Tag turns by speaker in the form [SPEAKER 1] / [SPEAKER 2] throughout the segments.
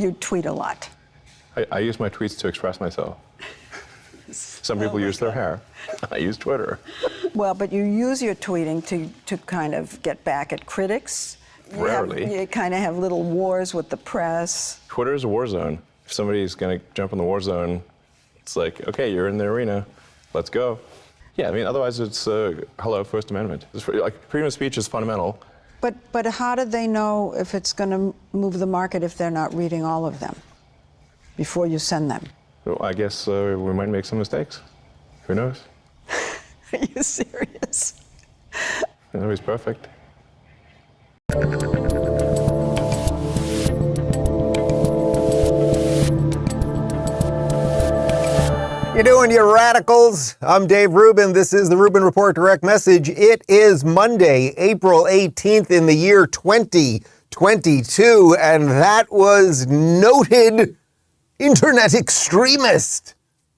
[SPEAKER 1] You tweet a lot.
[SPEAKER 2] I use my tweets to express myself. Some people use their hair. I use Twitter.
[SPEAKER 1] Well, but you use your tweeting to kind of get back at critics.
[SPEAKER 2] Rarely.
[SPEAKER 1] You kind of have little wars with the press.
[SPEAKER 2] Twitter is a war zone. If somebody's going to jump in the war zone, it's like, okay, you're in the arena. Let's go. Yeah, I mean, otherwise it's hello, First Amendment. Like, freedom of speech is fundamental.
[SPEAKER 1] But how do they know if it's going to move the market if they're not reading all of them before you send them?
[SPEAKER 2] Well, I guess we might make some mistakes. Who knows?
[SPEAKER 1] Are you serious?
[SPEAKER 2] Nobody's perfect.
[SPEAKER 3] You doing, you radicals? I'm Dave Rubin. This is the Rubin Report Direct Message. It is Monday, April 18th in the year 2022, and that was noted internet extremist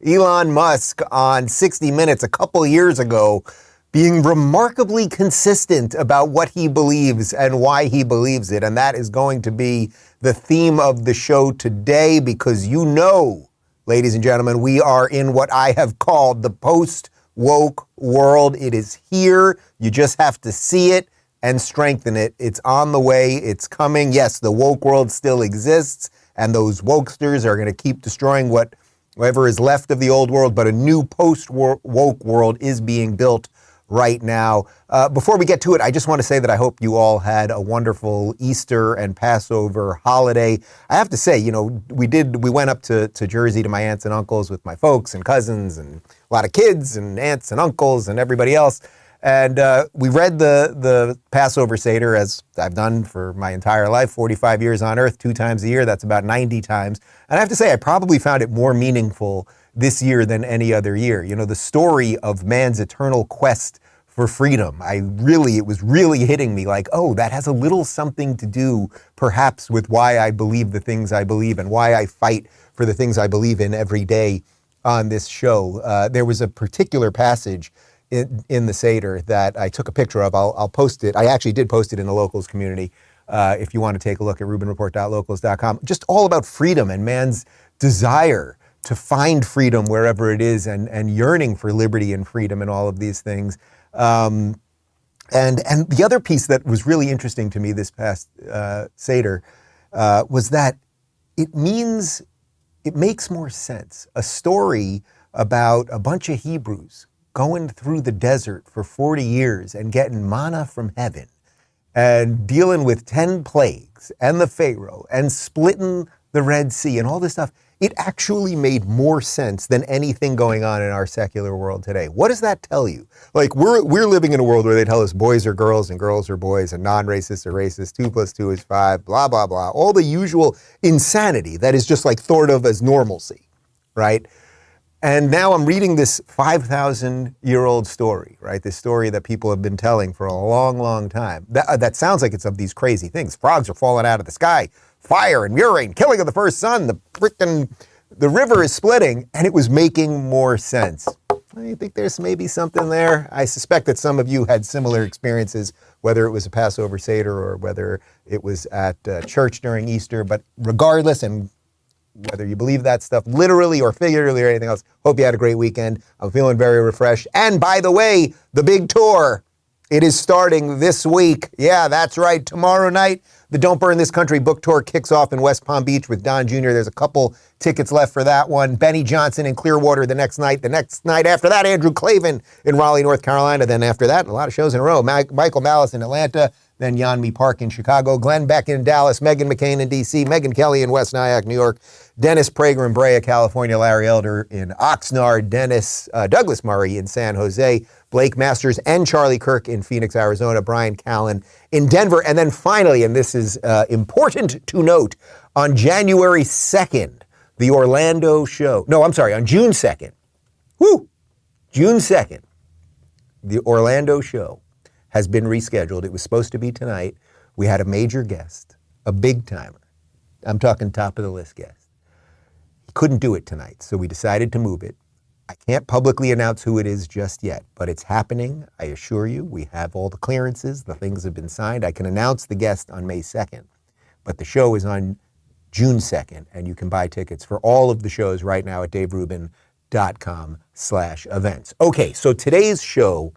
[SPEAKER 3] Elon Musk on 60 Minutes a couple years ago, being remarkably consistent about what he believes and why he believes it. And that is going to be the theme of the show today, because you know, ladies and gentlemen, we are in what I have called the post-woke world. It is here. You just have to see it and strengthen it. It's on the way. It's coming. Yes, the woke world still exists, and those wokesters are going to keep destroying whatever is left of the old world, but a new post-woke world is being built right now. Before we get to it, I just want to say that I hope you all had a wonderful Easter and Passover holiday. I have to say, you know, we went up to Jersey to my aunts and uncles with my folks and cousins and a lot of kids and aunts and uncles and everybody else. And we read the Passover Seder, as I've done for my entire life, 45 years on Earth, 2 times a year. That's about 90 times. And I have to say, I probably found it more meaningful this year than any other year. You know, the story of man's eternal quest for freedom. It was really hitting me like, oh, that has a little something to do perhaps with why I believe the things I believe and why I fight for the things I believe in every day on this show. There was a particular passage in the Seder that I took a picture of. I'll post it. I actually did post it in the locals community. If you want to take a look at rubinreport.locals.com, just all about freedom and man's desire to find freedom wherever it is, and yearning for liberty and freedom and all of these things. And the other piece that was really interesting to me this past Seder was that it makes more sense. A story about a bunch of Hebrews going through the desert for 40 years and getting manna from heaven and dealing with 10 plagues and the Pharaoh and splitting the Red Sea and all this stuff. It actually made more sense than anything going on in our secular world today. What does that tell you? Like, we're living in a world where they tell us boys are girls and girls are boys and non-racists are racist, 2 + 2 is 5, blah, blah, blah. All the usual insanity that is just like thought of as normalcy, right? And now I'm reading this 5,000-year-old story, right? This story that people have been telling for a long, long time. That sounds like it's of these crazy things. Frogs are falling out of the sky, fire and urine, killing of the first son, the river is splitting, and it was making more sense. I think there's maybe something there. I suspect that some of you had similar experiences, whether it was a Passover Seder or whether it was at church during Easter. But regardless, and whether you believe that stuff literally or figuratively or anything else, hope you had a great weekend. I'm feeling very refreshed. And by the way, the big tour, it is starting this week. Yeah, that's right. Tomorrow night, the Don't Burn This Country book tour kicks off in West Palm Beach with Don Jr. There's a couple tickets left for that one. Benny Johnson in Clearwater the next night. The next night after that, Andrew Clavin in Raleigh, North Carolina. Then after that, a lot of shows in a row. Michael Malice in Atlanta. Then Yeonmi Park in Chicago, Glenn Beck in Dallas, Meghan McCain in D.C., Megyn Kelly in West Nyack, New York, Dennis Prager in Brea, California, Larry Elder in Oxnard, Douglas Murray in San Jose, Blake Masters and Charlie Kirk in Phoenix, Arizona, Brian Callen in Denver, and then finally, and this is important to note, on January 2nd, the Orlando show, on June 2nd, June 2nd, the Orlando show has been rescheduled. It was supposed to be tonight. We had a major guest, a big timer. I'm talking top of the list guest. He couldn't do it tonight, so we decided to move it. I can't publicly announce who it is just yet, but it's happening. I assure you, we have all the clearances. The things have been signed. I can announce the guest on May 2nd, but the show is on June 2nd, and you can buy tickets for all of the shows right now at daverubin.com/events. Okay, so today's show,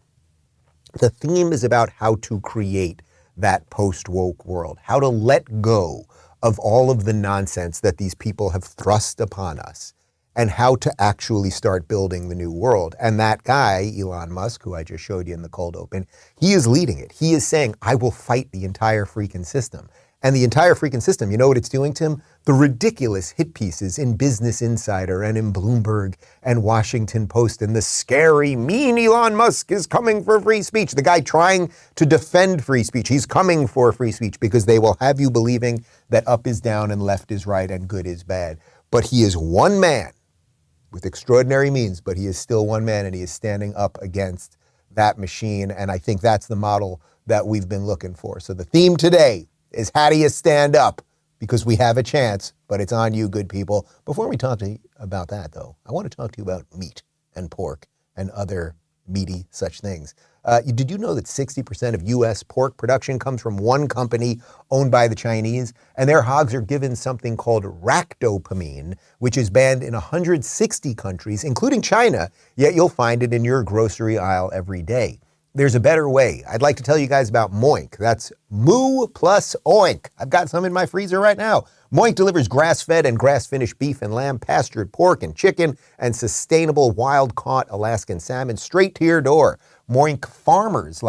[SPEAKER 3] the theme is about how to create that post-woke world, how to let go of all of the nonsense that these people have thrust upon us, and how to actually start building the new world. And that guy, Elon Musk, who I just showed you in the cold open, he is leading it. He is saying, I will fight the entire freaking system. And the entire freaking system, you know what it's doing to him? The ridiculous hit pieces in Business Insider and in Bloomberg and Washington Post and the scary, mean Elon Musk is coming for free speech. The guy trying to defend free speech. He's coming for free speech because they will have you believing that up is down and left is right and good is bad. But he is one man with extraordinary means, but he is still one man, and he is standing up against that machine. And I think that's the model that we've been looking for. So the theme today is, how do you stand up? Because we have a chance, but it's on you, good people. Before we talk to you about that, though, I want to talk to you about meat and pork and other meaty such things. Did you know that 60% of U.S. pork production comes from one company owned by the Chinese? And their hogs are given something called ractopamine, which is banned in 160 countries, including China, yet you'll find it in your grocery aisle every day. There's a better way. I'd like to tell you guys about Moink. That's moo plus oink. I've got some in my freezer right now. Moink delivers grass-fed and grass-finished beef and lamb, pastured pork and chicken, and sustainable wild-caught Alaskan salmon straight to your door. Moink farmers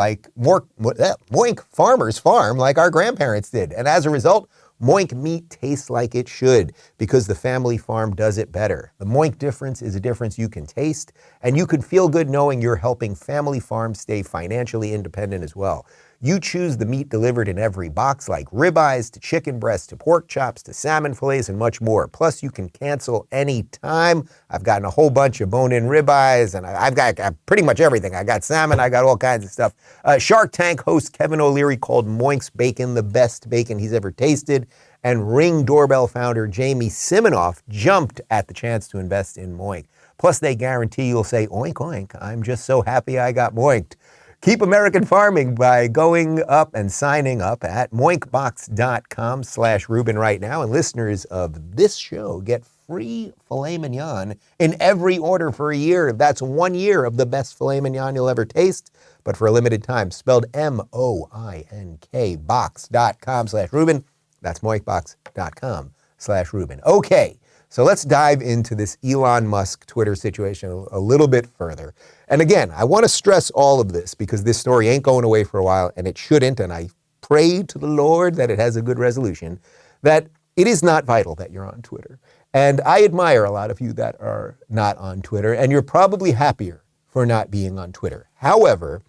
[SPEAKER 3] farm like our grandparents did. And as a result, Moink meat tastes like it should, because the family farm does it better. The Moink difference is a difference you can taste, and you can feel good knowing you're helping family farms stay financially independent as well. You choose the meat delivered in every box, like ribeyes to chicken breasts to pork chops to salmon fillets and much more. Plus, you can cancel any time. I've gotten a whole bunch of bone-in ribeyes, and I've got pretty much everything. I got salmon, I got all kinds of stuff. Shark Tank host Kevin O'Leary called Moink's bacon the best bacon he's ever tasted, and Ring Doorbell founder Jamie Siminoff jumped at the chance to invest in Moink. Plus, they guarantee you'll say, oink, oink, I'm just so happy I got moinked. Keep American farming by going up and signing up at moinkbox.com/Rubin right now. And listeners of this show get free filet mignon in every order for a year. That's 1 year of the best filet mignon you'll ever taste, but for a limited time, spelled MOINK box.com/Rubin. That's moinkbox.com/Rubin. Okay. So let's dive into this Elon Musk Twitter situation a little bit further. And again, I want to stress all of this because this story ain't going away for a while, and it shouldn't, and I pray to the Lord that it has a good resolution, that it is not vital that you're on Twitter. And I admire a lot of you that are not on Twitter, and you're probably happier for not being on Twitter. However,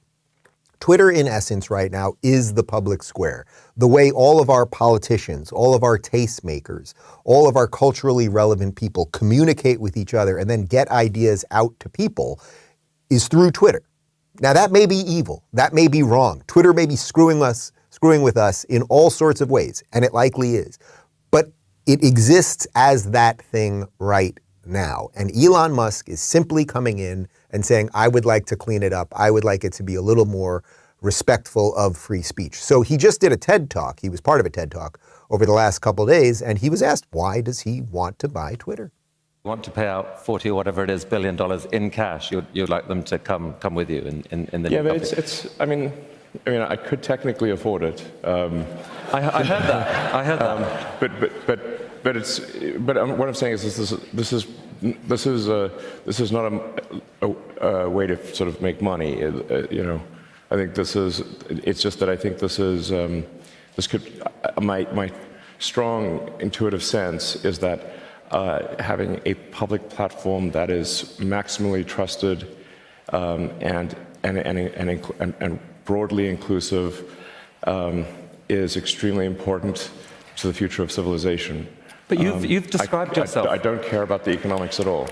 [SPEAKER 3] Twitter, in essence, right now, is the public square. The way all of our politicians, all of our tastemakers, all of our culturally relevant people communicate with each other and then get ideas out to people is through Twitter. Now, that may be evil. That may be wrong. Twitter may be screwing with us in all sorts of ways, and it likely is. But it exists as that thing right now. And Elon Musk is simply coming in and saying, I would like to clean it up. I would like it to be a little more respectful of free speech. So he just did a TED Talk. He was part of a TED Talk over the last couple of days, and he was asked, why does he want to buy Twitter?
[SPEAKER 4] You want to pay out 40 or whatever it is $billion in cash. You'd like them to come with you in the
[SPEAKER 2] yeah, but it's. I mean, I could technically afford it.
[SPEAKER 4] I heard that. I heard that.
[SPEAKER 2] But what I'm saying is this is not a way to sort of make money. I think this is. It's just that I think this is. This could. My strong intuitive sense is that having a public platform that is maximally trusted and broadly inclusive is extremely important to the future of civilization.
[SPEAKER 4] But you've described yourself.
[SPEAKER 2] I don't care about the economics at all.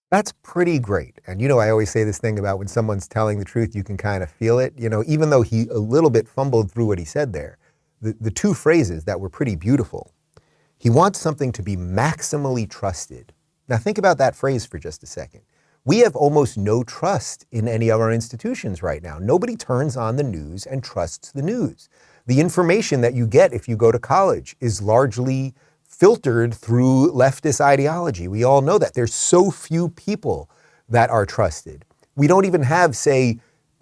[SPEAKER 3] That's pretty great. And I always say this thing about when someone's telling the truth, you can kind of feel it. Even though he a little bit fumbled through what he said there, the two phrases that were pretty beautiful. He wants something to be maximally trusted. Now think about that phrase for just a second. We have almost no trust in any of our institutions right now. Nobody turns on the news and trusts the news. The information that you get if you go to college is largely filtered through leftist ideology. We all know that. There's so few people that are trusted. We don't even have, say,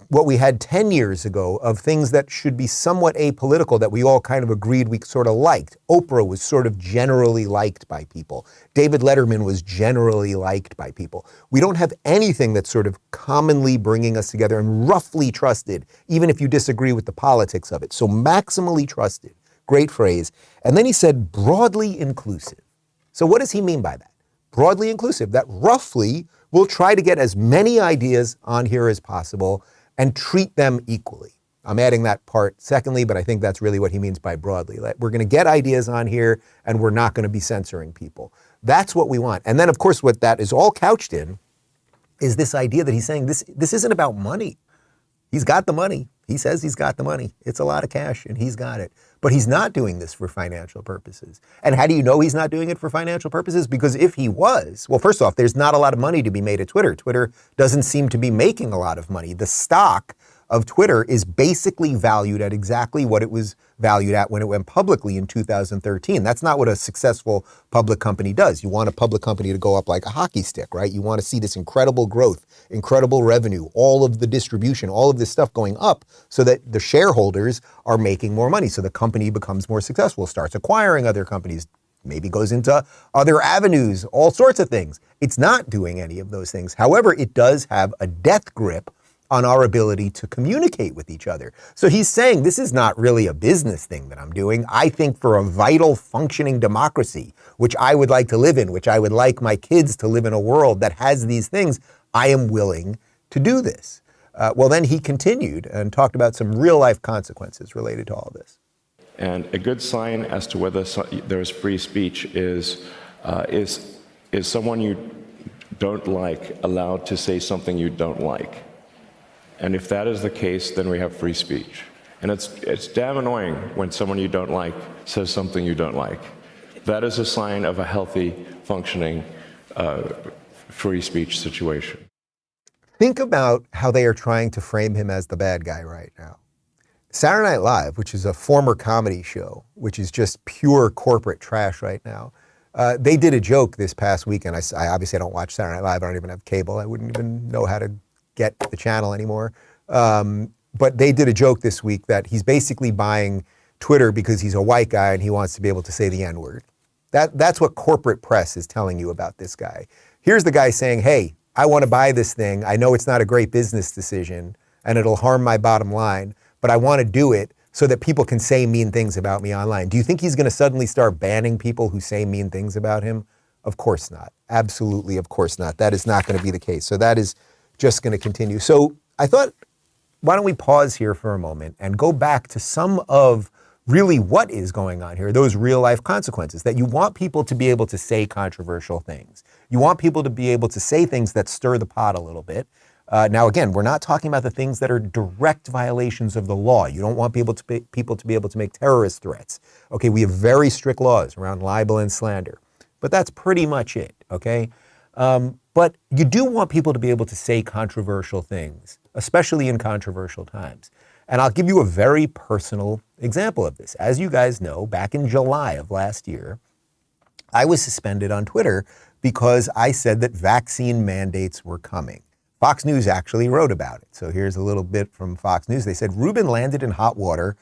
[SPEAKER 3] what we had 10 years ago of things that should be somewhat apolitical that we all kind of agreed we sort of liked. Oprah was sort of generally liked by people. David Letterman was generally liked by people. We don't have anything that's sort of commonly bringing us together and roughly trusted, even if you disagree with the politics of it. So maximally trusted, great phrase. And then he said broadly inclusive. So what does he mean by that? Broadly inclusive, that roughly we'll try to get as many ideas on here as possible and treat them equally. I'm adding that part secondly, but I think that's really what he means by broadly. Like, we're gonna get ideas on here and we're not gonna be censoring people. That's what we want. And then of course what that is all couched in is this idea that he's saying this isn't about money. He's got the money. He says he's got the money. It's a lot of cash and he's got it. But he's not doing this for financial purposes. And how do you know he's not doing it for financial purposes? Because if he was, well, first off, there's not a lot of money to be made at Twitter. Twitter doesn't seem to be making a lot of money. The stock of Twitter is basically valued at exactly what it was valued at when it went publicly in 2013. That's not what a successful public company does. You want a public company to go up like a hockey stick, right? You want to see this incredible growth, incredible revenue, all of the distribution, all of this stuff going up so that the shareholders are making more money. So the company becomes more successful, starts acquiring other companies, maybe goes into other avenues, all sorts of things. It's not doing any of those things. However, it does have a death grip on our ability to communicate with each other. So he's saying this is not really a business thing that I'm doing. I think for a vital functioning democracy, which I would like to live in, which I would like my kids to live in a world that has these things, I am willing to do this. Well, then he continued and talked about some real life consequences related to all this.
[SPEAKER 2] And a good sign as to whether there's free speech is someone you don't like allowed to say something you don't like. And if that is the case, then we have free speech. And it's damn annoying when someone you don't like says something you don't like. That is a sign of a healthy, functioning, free speech situation.
[SPEAKER 3] Think about how they are trying to frame him as the bad guy right now. Saturday Night Live, which is a former comedy show, which is just pure corporate trash right now, they did a joke this past weekend. I obviously don't watch Saturday Night Live. I don't even have cable. I wouldn't even know how to get the channel anymore. But they did a joke this week that he's basically buying Twitter because he's a white guy and he wants to be able to say the N-word. That's what corporate press is telling you about this guy. Here's the guy saying, hey, I want to buy this thing. I know it's not a great business decision and it'll harm my bottom line, but I want to do it so that people can say mean things about me online. Do you think he's going to suddenly start banning people who say mean things about him? Of course not. Absolutely, of course not. That is not going to be the case. So that is just going to continue. So I thought, why don't we pause here for a moment and go back to some of really what is going on here, those real life consequences, that you want people to be able to say controversial things. You want people to be able to say things that stir the pot a little bit. Now, again, we're not talking about the things that are direct violations of the law. You don't want people to be able to make terrorist threats. Okay, we have very strict laws around libel and slander, but that's pretty much it, okay? But you do want people to be able to say controversial things, especially in controversial times. And I'll give you a very personal example of this. As you guys know, back in July of last year, I was suspended on Twitter because I said that vaccine mandates were coming. Fox News actually wrote about it. So here's a little bit from Fox News. They said Rubin landed in hot water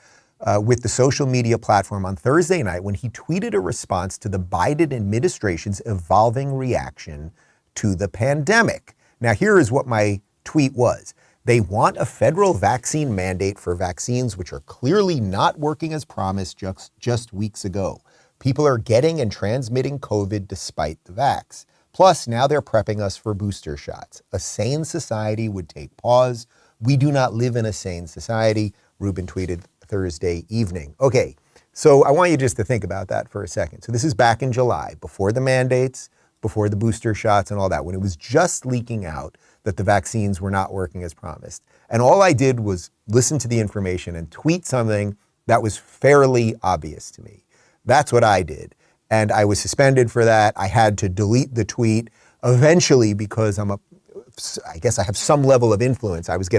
[SPEAKER 3] with the social media platform on Thursday night when he tweeted a response to the Biden administration's evolving reaction to the pandemic. Now, here is what my tweet was. They want a federal vaccine mandate for vaccines which are clearly not working as promised just weeks ago. People are getting and transmitting COVID despite the vax. Plus, now they're prepping us for booster shots. A sane society would take pause. We do not live in a sane society, Rubin tweeted Thursday evening. Okay, so I want you just to think about that for a second. So this is back in July, before the mandates, before the booster shots and all that, when it was just leaking out that the vaccines were not working as promised. And all I did was listen to the information and tweet something that was fairly obvious to me. That's what I did. And I was suspended for that. I had to delete the tweet eventually because I guess I have some level of influence. I was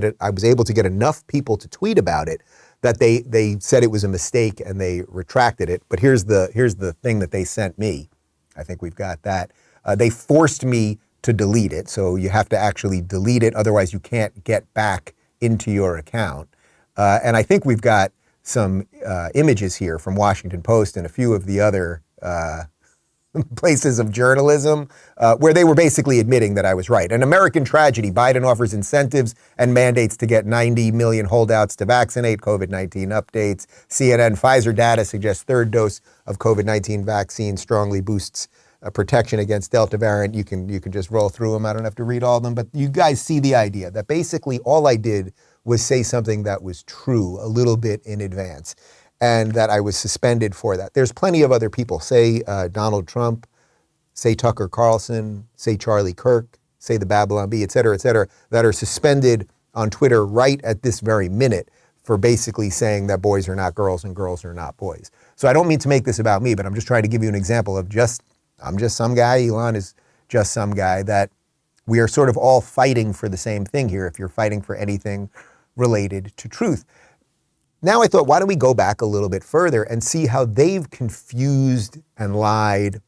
[SPEAKER 3] able to get enough people to tweet about it that they said it was a mistake and they retracted it. But here's the thing that they sent me. I think we've got that. They forced me to delete it. So you have to actually delete it. Otherwise, you can't get back into your account. And I think we've got some images here from Washington Post and a few of the other places of journalism where they were basically admitting that I was right. An American tragedy. Biden offers incentives and mandates to get 90 million holdouts to vaccinate. COVID-19 updates. CNN, Pfizer data suggests third dose of COVID-19 vaccine strongly boosts protection against Delta variant. You can just roll through them. I don't have to read all of them, but you guys see the idea that basically all I did was say something that was true a little bit in advance, and that I was suspended for that. There's plenty of other people, say Donald Trump, say Tucker Carlson, say Charlie Kirk, say the Babylon Bee, et cetera, that are suspended on Twitter right at this very minute for basically saying that boys are not girls and girls are not boys. So I don't mean to make this about me, but I'm just trying to give you an example of I'm just some guy, Elon is just some guy, that we are sort of all fighting for the same thing here if you're fighting for anything related to truth. Now I thought, why don't we go back a little bit further and see how they've confused and lied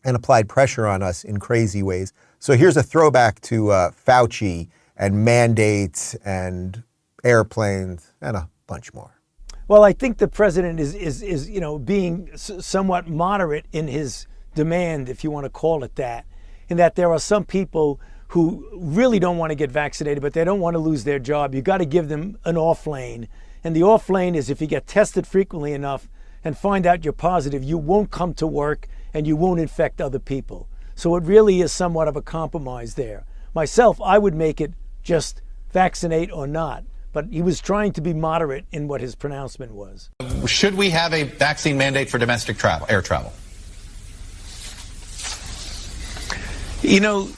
[SPEAKER 3] and applied pressure on us in crazy ways. So here's a throwback to Fauci and mandates and airplanes and a bunch more.
[SPEAKER 5] Well, I think the president is being somewhat moderate in his demand, if you want to call it that, in that there are some people who really don't want to get vaccinated, but they don't want to lose their job. You got to give them an off lane. And the off lane is if you get tested frequently enough and find out you're positive, you won't come to work and you won't infect other people. So it really is somewhat of a compromise there. Myself, I would make it just vaccinate or not. But he was trying to be moderate in what his pronouncement was.
[SPEAKER 6] Should we have a vaccine mandate for domestic travel, air travel?
[SPEAKER 5] You know,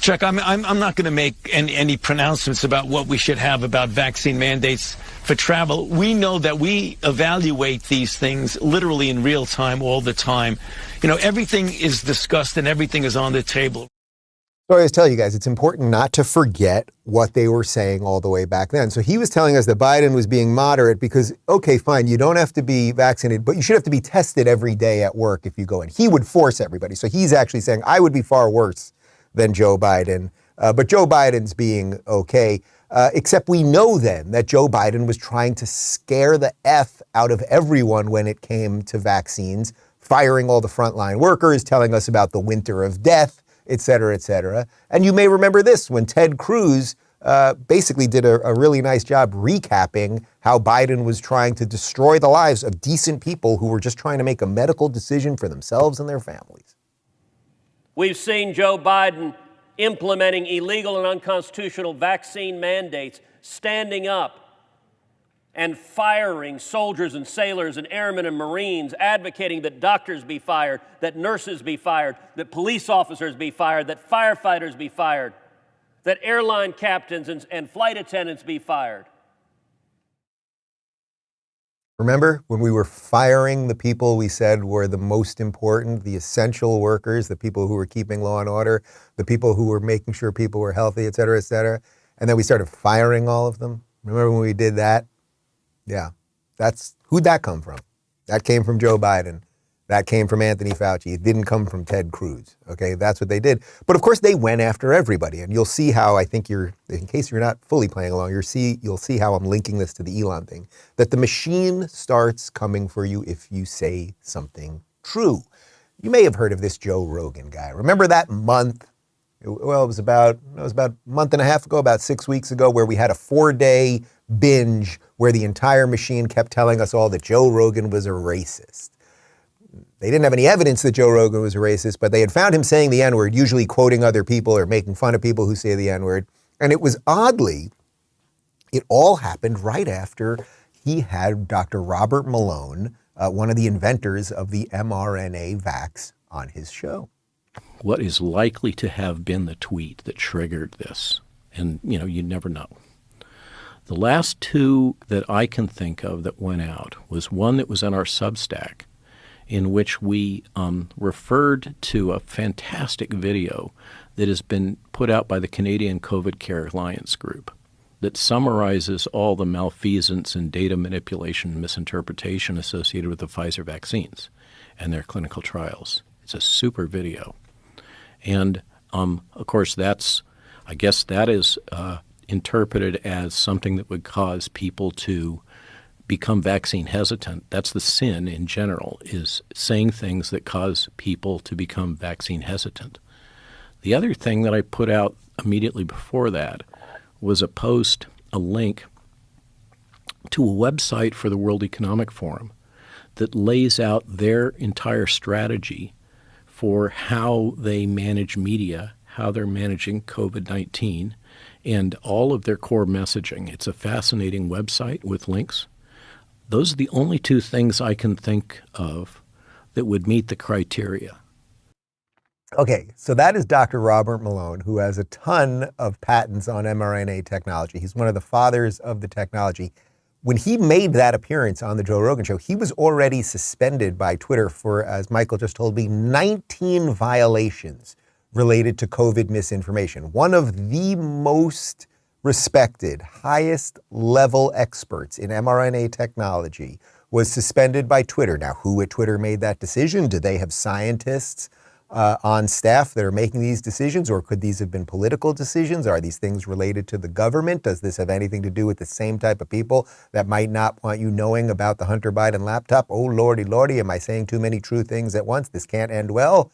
[SPEAKER 5] Chuck, I'm not going to make any pronouncements about what we should have about vaccine mandates for travel. We know that we evaluate these things literally in real time all the time. You know, everything is discussed and everything is on the table.
[SPEAKER 3] So I always tell you guys, it's important not to forget what they were saying all the way back then. So he was telling us that Biden was being moderate because, okay, fine, you don't have to be vaccinated, but you should have to be tested every day at work if you go in. He would force everybody. So he's actually saying, I would be far worse than Joe Biden. But Joe Biden's being okay, except we know then that Joe Biden was trying to scare the F out of everyone when it came to vaccines, firing all the frontline workers, telling us about the winter of death, et cetera, et cetera. And you may remember this when Ted Cruz basically did a really nice job recapping how Biden was trying to destroy the lives of decent people who were just trying to make a medical decision for themselves and their families.
[SPEAKER 7] We've seen Joe Biden implementing illegal and unconstitutional vaccine mandates, standing up and firing soldiers and sailors and airmen and Marines, advocating that doctors be fired, that nurses be fired, that police officers be fired, that firefighters be fired, that airline captains and flight attendants be fired.
[SPEAKER 3] Remember when we were firing the people we said were the most important, the essential workers, the people who were keeping law and order, the people who were making sure people were healthy, et cetera, and then we started firing all of them? Remember when we did that? Yeah, who'd that come from? That came from Joe Biden. That came from Anthony Fauci. It didn't come from Ted Cruz. Okay, that's what they did. But of course, they went after everybody. And you'll see how, I think in case you're not fully playing along, you'll see how I'm linking this to the Elon thing, that the machine starts coming for you if you say something true. You may have heard of this Joe Rogan guy. Remember that month? Well, it was about a month and a half ago, about 6 weeks ago, where we had a 4-day binge where the entire machine kept telling us all that Joe Rogan was a racist. They didn't have any evidence that Joe Rogan was a racist, but they had found him saying the N-word, usually quoting other people or making fun of people who say the N-word. And it was it all happened right after he had Dr. Robert Malone, one of the inventors of the mRNA vax, on his show.
[SPEAKER 8] What is likely to have been the tweet that triggered this? And, you never know. The last two that I can think of that went out was one that was in our Substack, in which we referred to a fantastic video that has been put out by the Canadian COVID Care Alliance Group. that summarizes all the malfeasance and data manipulation and misinterpretation associated with the Pfizer vaccines and their clinical trials. It's a super video. And, of course, I guess that is interpreted as something that would cause people to become vaccine hesitant. That's the sin in general, is saying things that cause people to become vaccine hesitant. The other thing that I put out immediately before that was a link to a website for the World Economic Forum that lays out their entire strategy for how they manage media, how they're managing COVID-19, and all of their core messaging. It's a fascinating website with links. Those are the only two things I can think of that would meet the criteria.
[SPEAKER 3] Okay, so that is Dr. Robert Malone, who has a ton of patents on mRNA technology. He's one of the fathers of the technology. When he made that appearance on the Joe Rogan Show, he was already suspended by Twitter for, as Michael just told me, 19 violations related to COVID misinformation. One of the most respected, highest level experts in mRNA technology was suspended by Twitter. Now, who at Twitter made that decision? Do they have scientists on staff that are making these decisions, or could these have been political decisions? Are these things related to the government? Does this have anything to do with the same type of people that might not want you knowing about the Hunter Biden laptop? Oh, lordy, lordy, am I saying too many true things at once? This can't end well.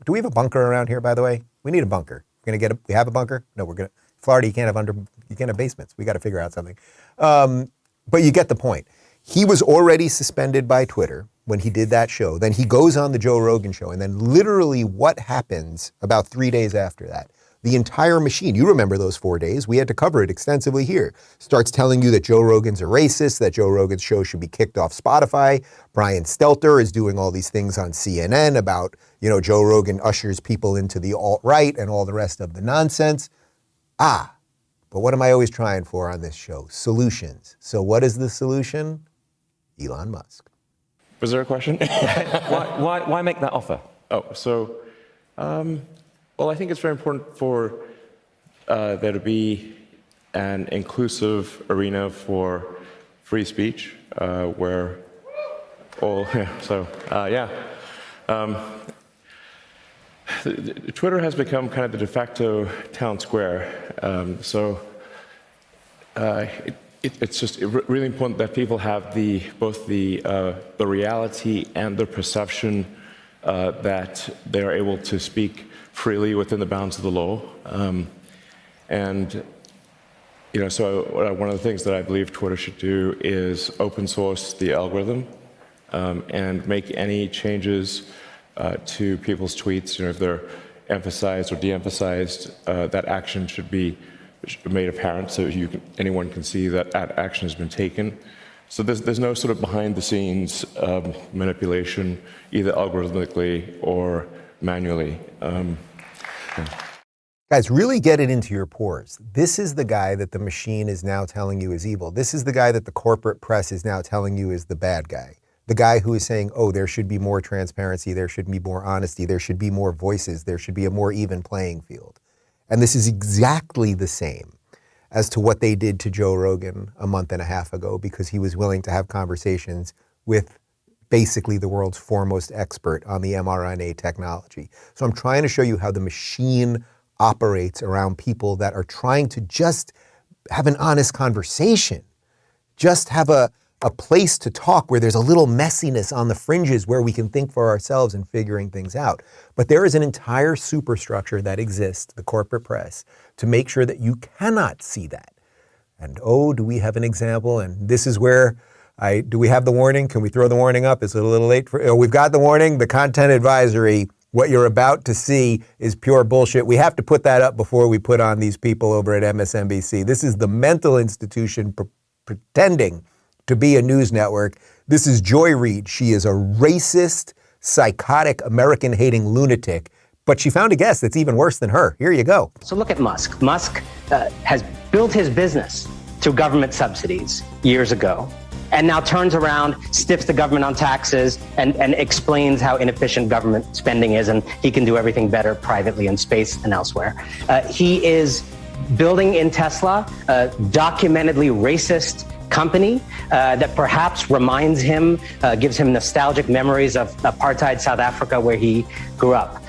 [SPEAKER 3] Do we have a bunker around here, by the way? We need a bunker. We have a bunker? No, Florida, you can't have basements. We got to figure out something. But you get the point. He was already suspended by Twitter when he did that show. Then he goes on the Joe Rogan Show, and then literally what happens about 3 days after that? The entire machine, you remember those 4 days, we had to cover it extensively here, starts telling you that Joe Rogan's a racist, that Joe Rogan's show should be kicked off Spotify. Brian Stelter is doing all these things on CNN about, Joe Rogan ushers people into the alt-right and all the rest of the nonsense. But what am I always trying for on this show? Solutions. So what is the solution? Elon Musk.
[SPEAKER 2] Was there a question?
[SPEAKER 4] Why make that offer?
[SPEAKER 2] Well, I think it's very important for there to be an inclusive arena for free speech where all, Twitter has become kind of the de facto town square. It's just really important that people have both the reality and the perception that they are able to speak freely within the bounds of the law. So one of the things that I believe Twitter should do is open source the algorithm and make any changes to people's tweets. If they're emphasized or de-emphasized, that action should be made apparent so anyone can see that action has been taken. So there's no sort of behind-the-scenes manipulation, either algorithmically or manually.
[SPEAKER 3] Guys, really get it into your pores. This is the guy that the machine is now telling you is evil. This is the guy that the corporate press is now telling you is the bad guy. The guy who is saying, there should be more transparency, there should be more honesty, there should be more voices, there should be a more even playing field. And this is exactly the same as to what they did to Joe Rogan a month and a half ago, because he was willing to have conversations with basically the world's foremost expert on the mRNA technology. So I'm trying to show you how the machine operates around people that are trying to just have an honest conversation, just have a place to talk where there's a little messiness on the fringes where we can think for ourselves and figuring things out. But there is an entire superstructure that exists, the corporate press, to make sure that you cannot see that. And do we have an example? And this is where do we have the warning? Can we throw the warning up? Is it a little late? We've got the warning, the content advisory. What you're about to see is pure bullshit. We have to put that up before we put on these people over at MSNBC. This is the mental institution pretending to be a news network. This is Joy Reid. She is a racist, psychotic, American-hating lunatic, but she found a guest that's even worse than her. Here you go.
[SPEAKER 9] So look at Musk. Musk has built his business through government subsidies years ago, and now turns around, stiffs the government on taxes, and explains how inefficient government spending is, and he can do everything better privately in space and elsewhere. He is building in Tesla a documentedly racist company that perhaps reminds him, gives him nostalgic memories of apartheid South Africa where he grew up.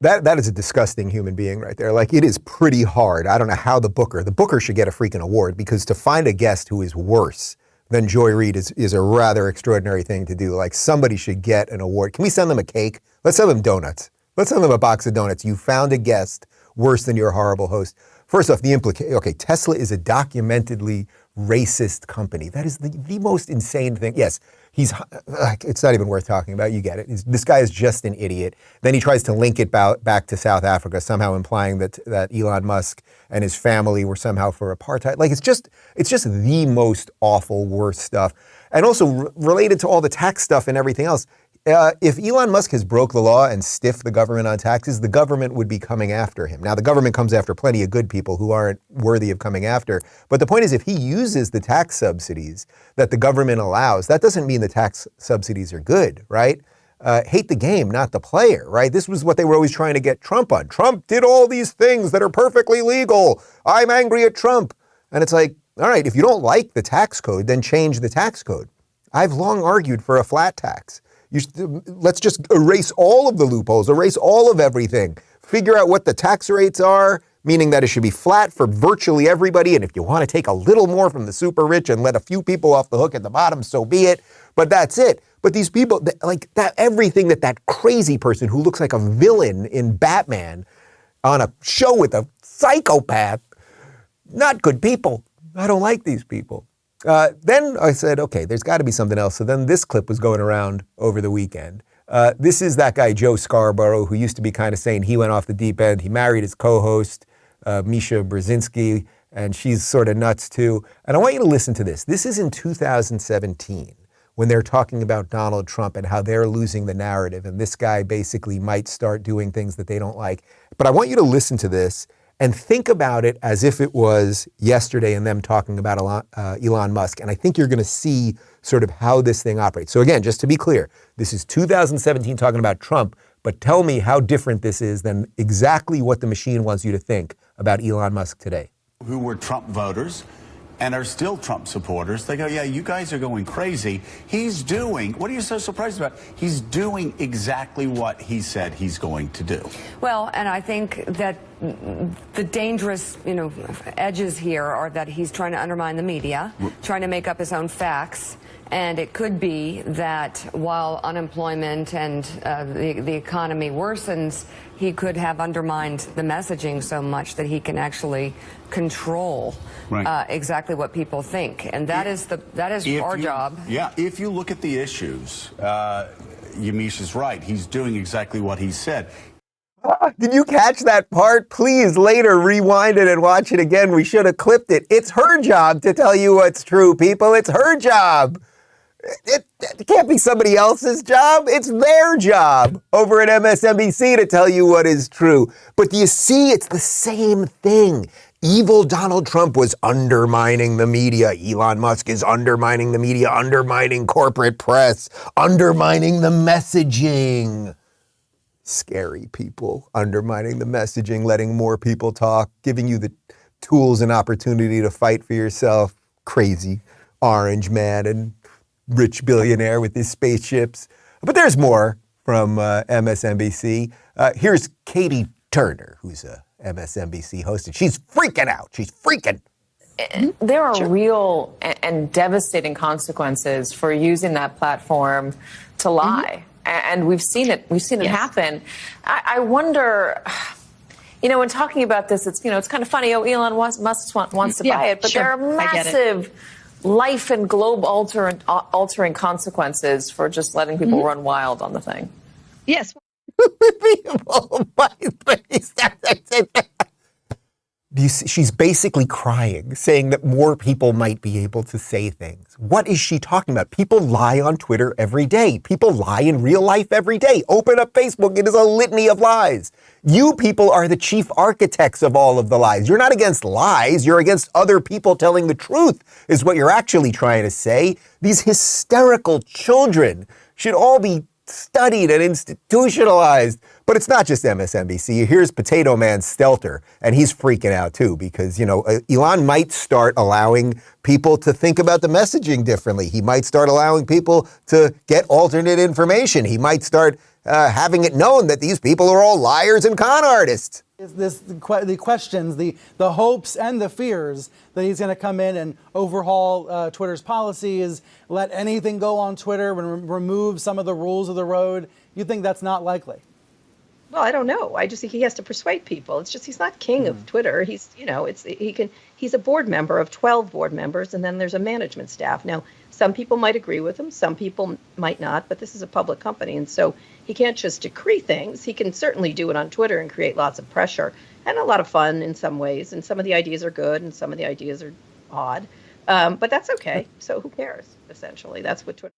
[SPEAKER 3] That is a disgusting human being right there. Like, it is pretty hard. I don't know how the Booker should get a freaking award, because to find a guest who is worse than Joy Reid is a rather extraordinary thing to do. Like, somebody should get an award. Can we send them a cake? Let's send them donuts. Let's send them a box of donuts. You found a guest worse than your horrible host. First off, okay, Tesla is a documentedly racist company. That is the most insane thing. Yes, it's not even worth talking about. You get it. This guy is just an idiot. Then he tries to link it back to South Africa, somehow implying that Elon Musk and his family were somehow for apartheid. Like, it's just the most awful, worst stuff. And also related to all the tax stuff and everything else. If Elon Musk has broke the law and stiffed the government on taxes, the government would be coming after him. Now, the government comes after plenty of good people who aren't worthy of coming after. But the point is, if he uses the tax subsidies that the government allows, that doesn't mean the tax subsidies are good, right? Hate the game, not the player, right? This was what they were always trying to get Trump on. Trump did all these things that are perfectly legal. I'm angry at Trump. And it's like, all right, if you don't like the tax code, then change the tax code. I've long argued for a flat tax. Let's just erase all of the loopholes, erase all of everything, figure out what the tax rates are, meaning that it should be flat for virtually everybody. And if you want to take a little more from the super rich and let a few people off the hook at the bottom, so be it. But that's it. But these people, like that, everything that crazy person who looks like a villain in Batman on a show with a psychopath, not good people. I don't like these people. Then I said, okay, there's got to be something else. So then this clip was going around over the weekend. This is that guy, Joe Scarborough, who used to be kind of saying he went off the deep end. He married his co-host, Misha Brzezinski, and she's sort of nuts too. And I want you to listen to this. This is in 2017 when they're talking about Donald Trump and how they're losing the narrative. And this guy basically might start doing things that they don't like. But I want you to listen to this and think about it as if it was yesterday and them talking about Elon Musk. And I think you're going to see sort of how this thing operates. So again, just to be clear, this is 2017 talking about Trump, but tell me how different this is than exactly what the machine wants you to think about Elon Musk today.
[SPEAKER 10] Who were Trump voters and are still Trump supporters. They go, yeah, you guys are going crazy. He's doing, what are you so surprised about? He's doing exactly what he said he's going to do.
[SPEAKER 11] Well, and I think that the dangerous, edges here are that he's trying to undermine the media, trying to make up his own facts. And it could be that while unemployment and the economy worsens, he could have undermined the messaging so much that he can actually control exactly what people think. And that is our job.
[SPEAKER 10] Yeah, if you look at the issues, Yamiche is right. He's doing exactly what he said.
[SPEAKER 3] Did you catch that part? Please later rewind it and watch it again. We should have clipped it. It's her job to tell you what's true, people. It's her job. It can't be somebody else's job. It's their job over at MSNBC to tell you what is true. But do you see, it's the same thing. Evil Donald Trump was undermining the media. Elon Musk is undermining the media, undermining corporate press, undermining the messaging. Scary people undermining the messaging, letting more people talk, giving you the tools and opportunity to fight for yourself. Crazy orange man and rich billionaire with his spaceships. But there's more from MSNBC. Here's Katie Turner, who's a MSNBC host, and she's freaking out. She's freaking.
[SPEAKER 12] There are real and devastating consequences for using that platform to lie. And we've seen it. We've seen it happen. I wonder, when talking about this, it's kind of funny. Oh, Elon Musk wants to buy it, but there are massive life and globe altering consequences for just letting people run wild on the thing.
[SPEAKER 13] Yes.
[SPEAKER 3] She's basically crying, saying that more people might be able to say things. What is she talking about? People lie on Twitter every day. People lie in real life every day. Open up Facebook. It is a litany of lies. You people are the chief architects of all of the lies. You're not against lies. You're against other people telling the truth, is what you're actually trying to say. These hysterical children should all be studied and institutionalized. But it's not just MSNBC. Here's Potato Man Stelter, and he's freaking out too because, Elon might start allowing people to think about the messaging differently. He might start allowing people to get alternate information. He might start having it known that these people are all liars and con artists.
[SPEAKER 13] Is this the questions, the hopes and the fears that he's going to come in and overhaul Twitter's policies, let anything go on Twitter, and remove some of the rules of the road? You think that's not likely?
[SPEAKER 14] Well, I don't know. I just think he has to persuade people. It's just he's not king of Twitter. He's he's a board member of 12 board members, and then there's a management staff. Now, some people might agree with him, some people might not, but this is a public company, and so he can't just decree things. He can certainly do it on Twitter and create lots of pressure and a lot of fun in some ways, and some of the ideas are good and some of the ideas are odd, but that's okay. So who cares, essentially? That's what Twitter...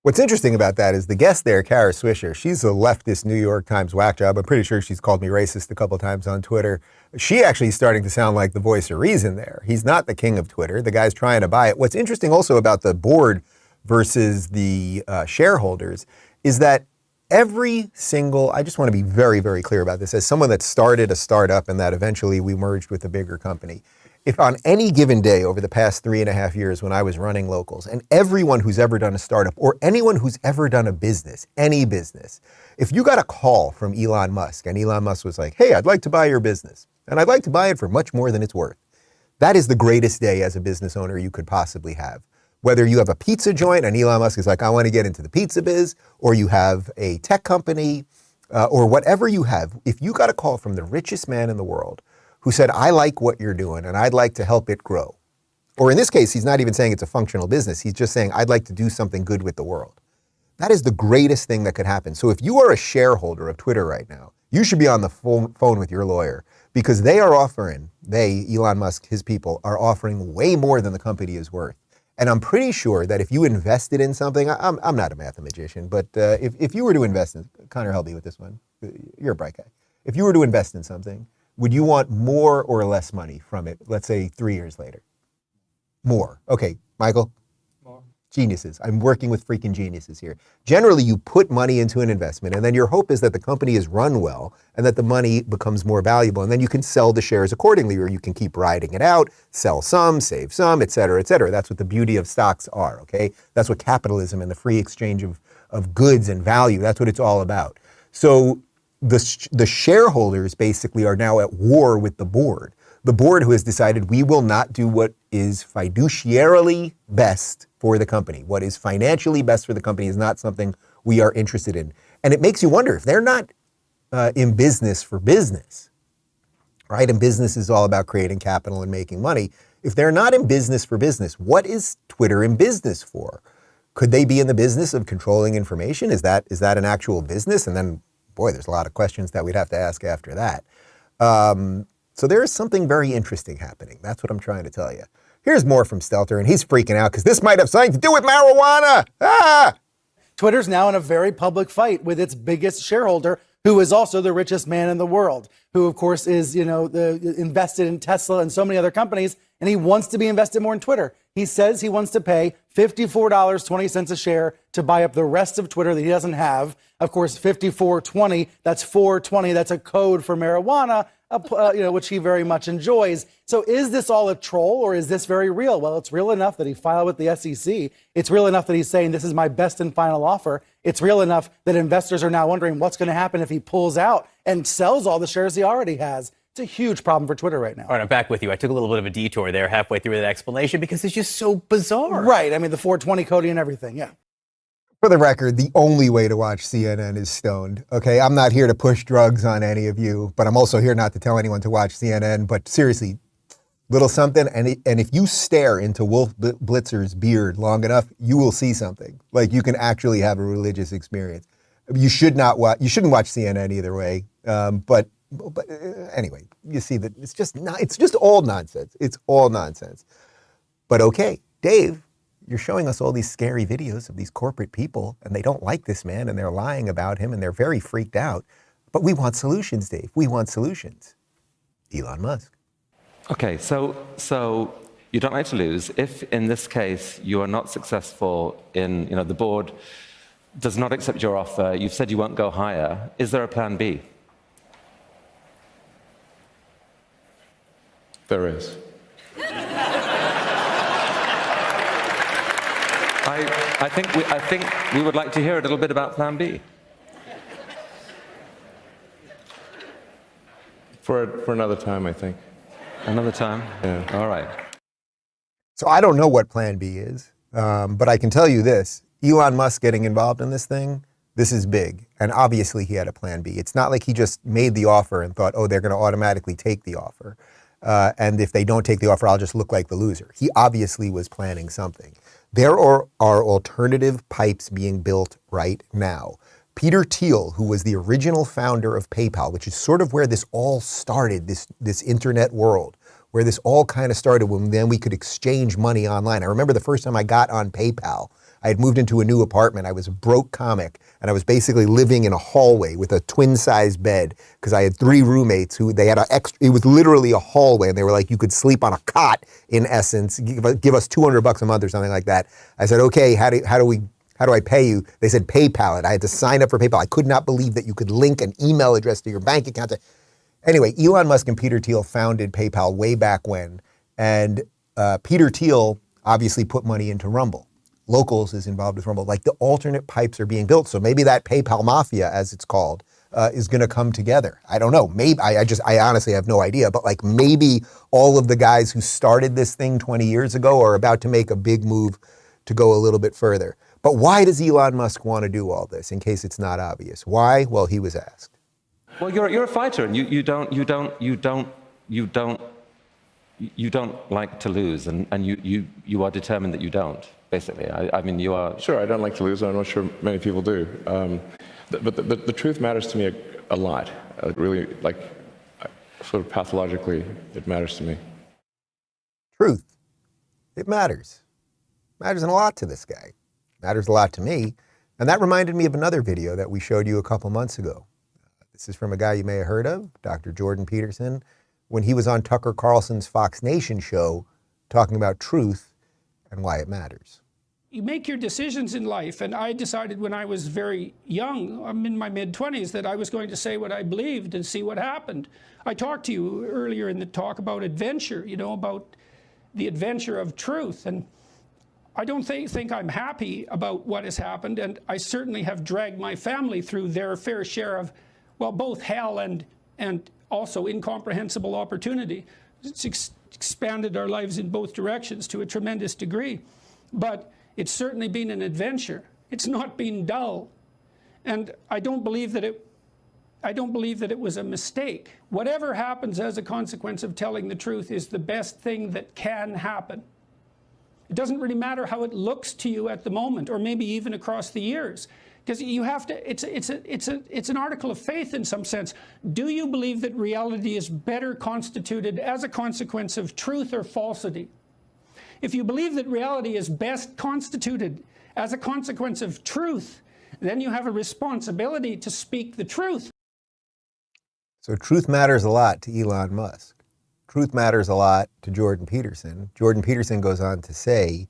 [SPEAKER 3] What's interesting about that is the guest there, Kara Swisher, she's a leftist New York Times whack job. I'm pretty sure she's called me racist a couple times on Twitter. She actually is starting to sound like the voice of reason there. He's not the king of Twitter. The guy's trying to buy it. What's interesting also about the board versus the shareholders is that every single, I just want to be very, very clear about this, as someone that started a startup and that eventually we merged with a bigger company. If on any given day over the past 3.5 years when I was running locals, and everyone who's ever done a startup or anyone who's ever done a business, any business, if you got a call from Elon Musk and Elon Musk was like, hey, I'd like to buy your business and I'd like to buy it for much more than it's worth. That is the greatest day as a business owner you could possibly have. Whether you have a pizza joint and Elon Musk is like, I want to get into the pizza biz, or you have a tech company or whatever you have, if you got a call from the richest man in the world who said, I like what you're doing and I'd like to help it grow. Or in this case, he's not even saying it's a functional business. He's just saying, I'd like to do something good with the world. That is the greatest thing that could happen. So if you are a shareholder of Twitter right now, you should be on the phone with your lawyer because they are offering, Elon Musk, his people, are offering way more than the company is worth. And I'm pretty sure that if you invested in something, I'm not a mathematician, but if you were to invest in, Connor, help me with this one. You're a bright guy. If you were to invest in something, would you want more or less money from it, let's say 3 years later? More. Okay, Michael? More. Geniuses. I'm working with freaking geniuses here. Generally, you put money into an investment, and then your hope is that the company is run well and that the money becomes more valuable, and then you can sell the shares accordingly, or you can keep riding it out, sell some, save some, et cetera, et cetera. That's what the beauty of stocks are, okay? That's what capitalism and the free exchange of goods and value, that's what it's all about. So the shareholders basically are now at war with the board who has decided we will not do what is fiduciarily best for the company. What is financially best for the company is not something we are interested in. And it makes you wonder if they're not in business for business, right? And business is all about creating capital and making money. If they're not in business for business, what is Twitter in business for? Could they be in the business of controlling information? Is that an actual business? And then, boy, there's a lot of questions that we'd have to ask after that. So there is something very interesting happening. That's what I'm trying to tell you. Here's more from Stelter, and he's freaking out because this might have something to do with marijuana. Ah!
[SPEAKER 13] Twitter's now in a very public fight with its biggest shareholder, who is also the richest man in the world, who, of course, is, invested in Tesla and so many other companies, and he wants to be invested more in Twitter. He says he wants to pay $54.20 a share to buy up the rest of Twitter that he doesn't have. Of course, $54.20, that's $4.20, that's a code for marijuana, which he very much enjoys. So is this all a troll, or is this very real? Well, it's real enough that he filed with the SEC. It's real enough that he's saying this is my best and final offer. It's real enough that investors are now wondering what's going to happen if he pulls out and sells all the shares he already has. It's a huge problem for Twitter right now.
[SPEAKER 15] All right, I'm back with you. I took a little bit of a detour there halfway through that explanation because it's just so bizarre.
[SPEAKER 13] Right. I mean, the 420 coding and everything. Yeah.
[SPEAKER 3] For the record, the only way to watch CNN is stoned. Okay, I'm not here to push drugs on any of you, but I'm also here not to tell anyone to watch CNN. But seriously, little something, and if you stare into Wolf Blitzer's beard long enough, you will see something. Like, you can actually have a religious experience. You shouldn't watch CNN either way. But anyway, you see that it's just all nonsense. It's all nonsense. But okay, Dave, you're showing us all these scary videos of these corporate people, and they don't like this man, and they're lying about him, and they're very freaked out. But we want solutions, Dave. We want solutions. Elon Musk.
[SPEAKER 4] Okay, so you don't like to lose. If in this case you are not successful in, the board does not accept your offer. You've said you won't go higher. Is there a plan B?
[SPEAKER 2] There is.
[SPEAKER 4] I think we would like to hear a little bit about plan B.
[SPEAKER 2] For another time, I think.
[SPEAKER 4] Another time?
[SPEAKER 2] Yeah.
[SPEAKER 4] All right.
[SPEAKER 3] So I don't know what plan B is, but I can tell you this. Elon Musk getting involved in this thing, this is big. And obviously he had a plan B. It's not like he just made the offer and thought, oh, they're going to automatically take the offer. And if they don't take the offer, I'll just look like the loser. He obviously was planning something. There are alternative pipes being built right now. Peter Thiel, who was the original founder of PayPal, which is sort of where this all started, this internet world, where this all kind of started when then we could exchange money online. I remember the first time I got on PayPal, I had moved into a new apartment. I was a broke comic, and I was basically living in a hallway with a twin-size bed because I had 3 roommates who they had it was literally a hallway, and they were like, you could sleep on a cot in essence, give us $200 a month or something like that. I said, okay, how do I pay you? They said PayPal it. I had to sign up for PayPal. I could not believe that you could link an email address to your bank account. Anyway, Elon Musk and Peter Thiel founded PayPal way back when, and Peter Thiel obviously put money into Rumble. Locals is involved with Rumble. Like the alternate pipes are being built. So maybe that PayPal mafia, as it's called, is going to come together. I don't know. Maybe I honestly have no idea. But like maybe all of the guys who started this thing 20 years ago are about to make a big move to go a little bit further. But why does Elon Musk want to do all this? In case it's not obvious. Why? Well, he was asked.
[SPEAKER 4] Well, you're a fighter, and you don't like to lose, and you are determined that you don't. Basically, I mean, you are.
[SPEAKER 2] Sure, I don't like to lose. I'm not sure many people do. But the truth matters to me a lot. Really, like, sort of pathologically, it matters to me.
[SPEAKER 3] Truth. It matters. Matters a lot to this guy. Matters a lot to me. And that reminded me of another video that we showed you a couple months ago. This is from a guy you may have heard of, Dr. Jordan Peterson, when he was on Tucker Carlson's Fox Nation show talking about truth and why it matters.
[SPEAKER 16] You make your decisions in life, and I decided when I was very young, I'm in my mid-20s, that I was going to say what I believed and see what happened. I talked to you earlier in the talk about adventure, you know, about the adventure of truth, and I don't think I'm happy about what has happened, and I certainly have dragged my family through their fair share of, well, both hell and also incomprehensible opportunity. It's expanded our lives in both directions to a tremendous degree, but it's certainly been an adventure. It's not been dull, and I don't believe that it was a mistake. Whatever happens as a consequence of telling the truth is the best thing that can happen. It doesn't really matter how it looks to you at the moment, or maybe even across the years, because you have to. It's an article of faith in some sense. Do you believe that reality is better constituted as a consequence of truth or falsity? If you believe that reality is best constituted as a consequence of truth, then you have a responsibility to speak the truth.
[SPEAKER 3] So truth matters a lot to Elon Musk. Truth matters a lot to Jordan Peterson. Jordan Peterson goes on to say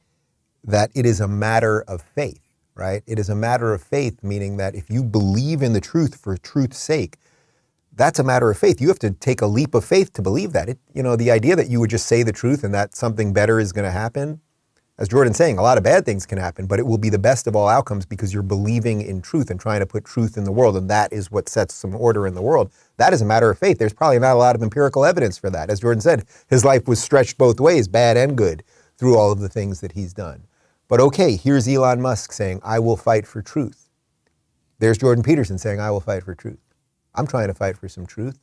[SPEAKER 3] that it is a matter of faith, right? It is a matter of faith, meaning that if you believe in the truth for truth's sake, that's a matter of faith. You have to take a leap of faith to believe that. The idea that you would just say the truth and that something better is going to happen, as Jordan's saying, a lot of bad things can happen, but it will be the best of all outcomes because you're believing in truth and trying to put truth in the world, and that is what sets some order in the world. That is a matter of faith. There's probably not a lot of empirical evidence for that. As Jordan said, his life was stretched both ways, bad and good, through all of the things that he's done. But okay, here's Elon Musk saying, I will fight for truth. There's Jordan Peterson saying, I will fight for truth. I'm trying to fight for some truth.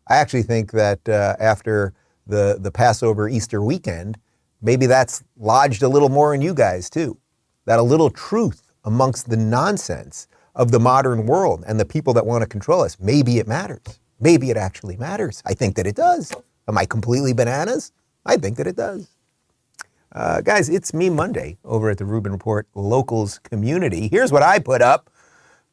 [SPEAKER 3] I actually think that after the Passover Easter weekend, maybe that's lodged a little more in you guys too. That a little truth amongst the nonsense of the modern world and the people that want to control us, maybe it matters. Maybe it actually matters. I think that it does. Am I completely bananas? I think that it does. Guys, it's Me Monday over at the Rubin Report Locals community. Here's what I put up.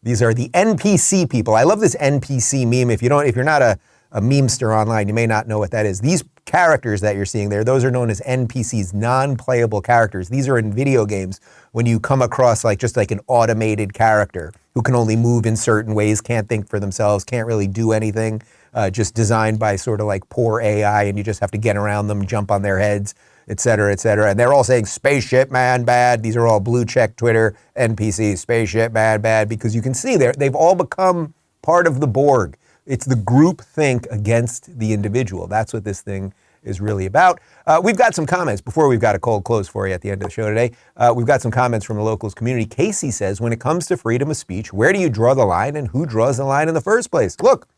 [SPEAKER 3] These are the NPC people. I love this NPC meme. If you're not a memester online, you may not know what that is. These characters that you're seeing there, those are known as NPCs, non-playable characters. These are in video games when you come across just like an automated character who can only move in certain ways, can't think for themselves, can't really do anything, just designed by sort of like poor AI, and you just have to get around them, jump on their heads, et cetera, et cetera. And they're all saying, spaceship man bad. These are all blue check Twitter NPCs, spaceship man bad, because you can see they've all become part of the Borg. It's the group think against the individual. That's what this thing is really about. We've got some comments before we've got a cold close for you at the end of the show today. We've got some comments from the locals community. Casey says, when it comes to freedom of speech, where do you draw the line and who draws the line in the first place? Look,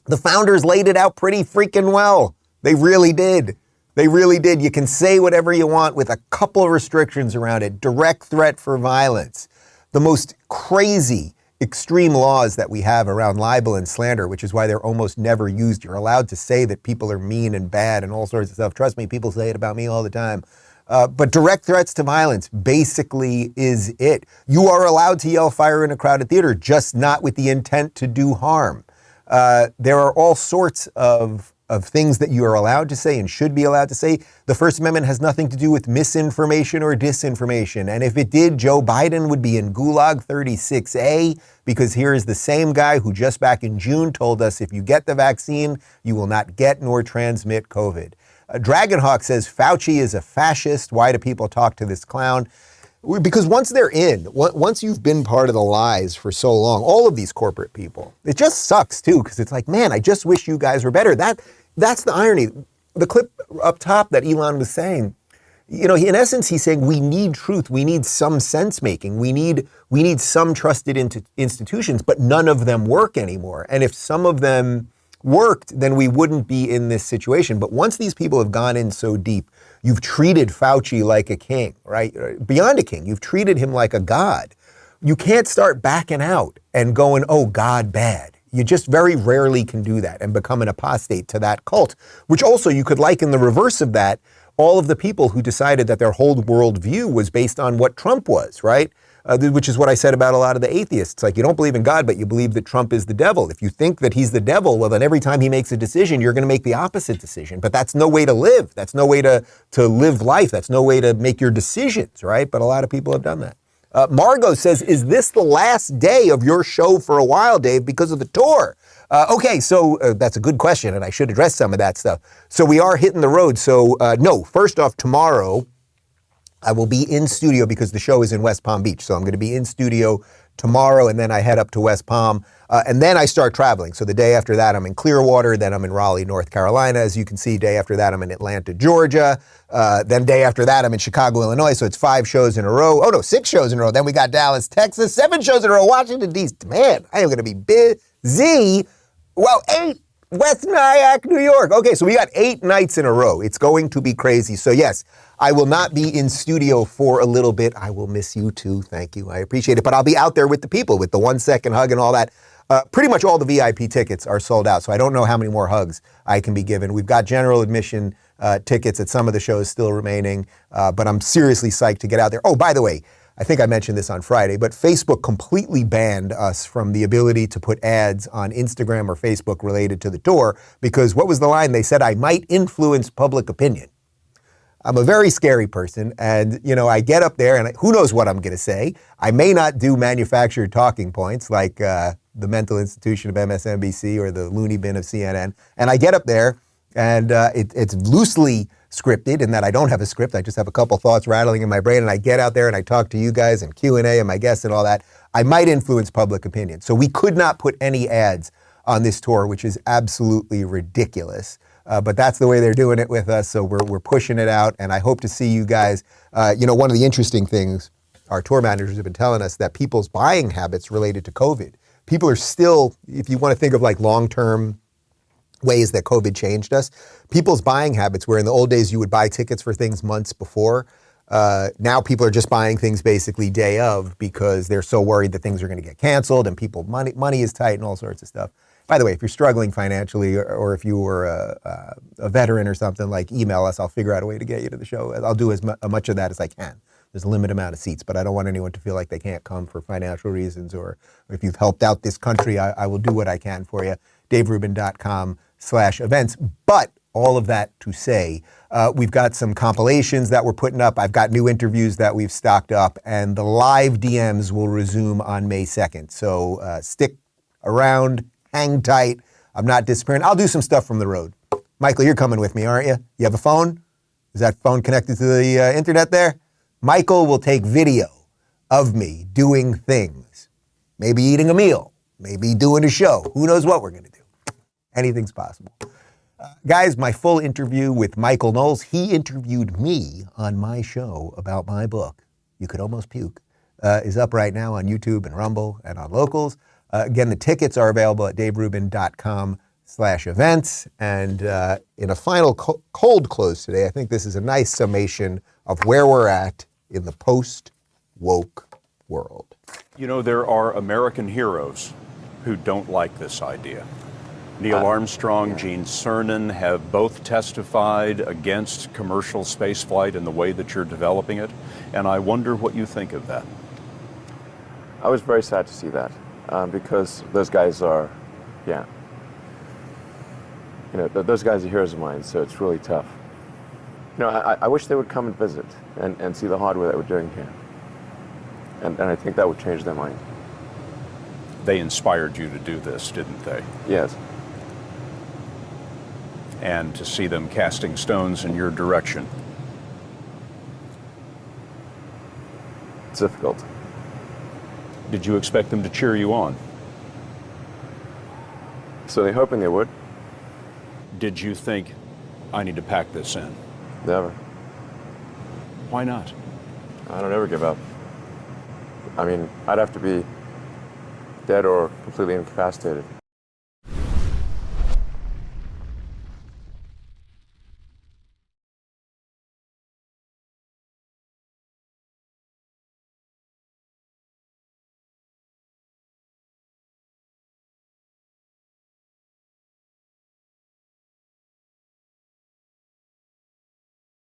[SPEAKER 3] the founders laid it out pretty freaking well. They really did. They really did. You can say whatever you want with a couple of restrictions around it. Direct threat for violence. The most crazy extreme laws that we have around libel and slander, which is why they're almost never used. You're allowed to say that people are mean and bad and all sorts of stuff. Trust me, people say it about me all the time. But direct threats to violence basically is it. You are allowed to yell fire in a crowded theater, just not with the intent to do harm. There are all sorts of things that you are allowed to say and should be allowed to say. The First Amendment has nothing to do with misinformation or disinformation. And if it did, Joe Biden would be in Gulag 36A, because here is the same guy who just back in June told us if you get the vaccine, you will not get nor transmit COVID. Dragonhawk says Fauci is a fascist. Why do people talk to this clown? Because once they're in, once you've been part of the lies for so long, all of these corporate people, it just sucks too, because it's like, man, I just wish you guys were better. That's the irony. The clip up top that Elon was saying, in essence, he's saying we need truth. We need some sense making. We need some trusted institutions, but none of them work anymore. And if some of them worked, then we wouldn't be in this situation. But once these people have gone in so deep, you've treated Fauci like a king, right? Beyond a king, you've treated him like a god. You can't start backing out and going, oh, God, bad. You just very rarely can do that and become an apostate to that cult, which also you could liken the reverse of that. All of the people who decided that their whole worldview was based on what Trump was, right? Which is what I said about a lot of the atheists. It's like, you don't believe in God, but you believe that Trump is the devil. If you think that he's the devil, well, then every time he makes a decision, you're going to make the opposite decision. But that's no way to live. That's no way to live life. That's no way to make your decisions, right? But a lot of people have done that. Margot says, is this the last day of your show for a while, Dave, because of the tour? Okay, so that's a good question, and I should address some of that stuff. So we are hitting the road. So no, first off, tomorrow, I will be in studio because the show is in West Palm Beach. So I'm going to be in studio tomorrow, and then I head up to West Palm, and then I start traveling. So the day after that, I'm in Clearwater, then I'm in Raleigh, North Carolina. As you can see, day after that, I'm in Atlanta, Georgia. Then day after that, I'm in Chicago, Illinois. So it's 5 shows in a row. Oh no, 6 shows in a row. Then we got Dallas, Texas, 7 shows in a row. Washington, D.C. Man, I am going to be busy. Well, 8. West Nyack, New York. Okay, so we got 8 nights in a row. It's going to be crazy. So yes, I will not be in studio for a little bit. I will miss you too. Thank you. I appreciate it. But I'll be out there with the people, with the 1-second hug and all that. Pretty much all the VIP tickets are sold out, so I don't know how many more hugs I can be given. We've got general admission tickets at some of the shows still remaining, but I'm seriously psyched to get out there. Oh, by the way, I think I mentioned this on Friday, but Facebook completely banned us from the ability to put ads on Instagram or Facebook related to the tour, because what was the line? They said I might influence public opinion. I'm a very scary person, and I get up there and who knows what I'm going to say. I may not do manufactured talking points like the mental institution of MSNBC or the loony bin of CNN, and I get up there and it's loosely scripted in that I don't have a script. I just have a couple thoughts rattling in my brain, and I get out there and I talk to you guys and Q&A and my guests and all that. I might influence public opinion. So we could not put any ads on this tour, which is absolutely ridiculous. But that's the way they're doing it with us. So we're pushing it out, and I hope to see you guys. One of the interesting things our tour managers have been telling us that people's buying habits related to COVID, people are still, if you want to think of like long-term ways that COVID changed us, people's buying habits, where in the old days you would buy tickets for things months before, now people are just buying things basically day of, because they're so worried that things are going to get canceled and money is tight and all sorts of stuff. By the way, if you're struggling financially, or if you were a veteran or something, like, email us. I'll figure out a way to get you to the show. I'll do as much of that as I can. There's a limited amount of seats, but I don't want anyone to feel like they can't come for financial reasons, or if you've helped out this country, I will do what I can for you. DaveRubin.com/events. But all of that to say, we've got some compilations that we're putting up. I've got new interviews that we've stocked up, and the live DMs will resume on May 2nd. So stick around, hang tight. I'm not disappearing. I'll do some stuff from the road. Michael, you're coming with me, aren't you? You have a phone? Is that phone connected to the internet there? Michael will take video of me doing things. Maybe eating a meal. Maybe doing a show. Who knows what we're going to do? Anything's possible. Guys, my full interview with Michael Knowles, he interviewed me on my show about my book, You Could Almost Puke, is up right now on YouTube and Rumble and on Locals. Again, the tickets are available at daverubin.com/events. And in a final cold close today, I think this is a nice summation of where we're at in the post-woke world.
[SPEAKER 17] You know, there are American heroes who don't like this idea. Neil Armstrong, Gene Cernan have both testified against commercial spaceflight in the way that you're developing it, and I wonder what you think of that.
[SPEAKER 2] I was very sad to see that, because those guys are, those guys are heroes of mine, so it's really tough. I wish they would come and visit and see the hardware that we're doing here. And I think that would change their mind.
[SPEAKER 17] They inspired you to do this, didn't they?
[SPEAKER 2] Yes.
[SPEAKER 17] And to see them casting stones in your direction.
[SPEAKER 2] It's difficult.
[SPEAKER 17] Did you expect them to cheer you on?
[SPEAKER 2] So they're hoping they would.
[SPEAKER 17] Did you think, I need to pack this in?
[SPEAKER 2] Never.
[SPEAKER 17] Why not?
[SPEAKER 2] I don't ever give up. I mean, I'd have to be dead or completely incapacitated.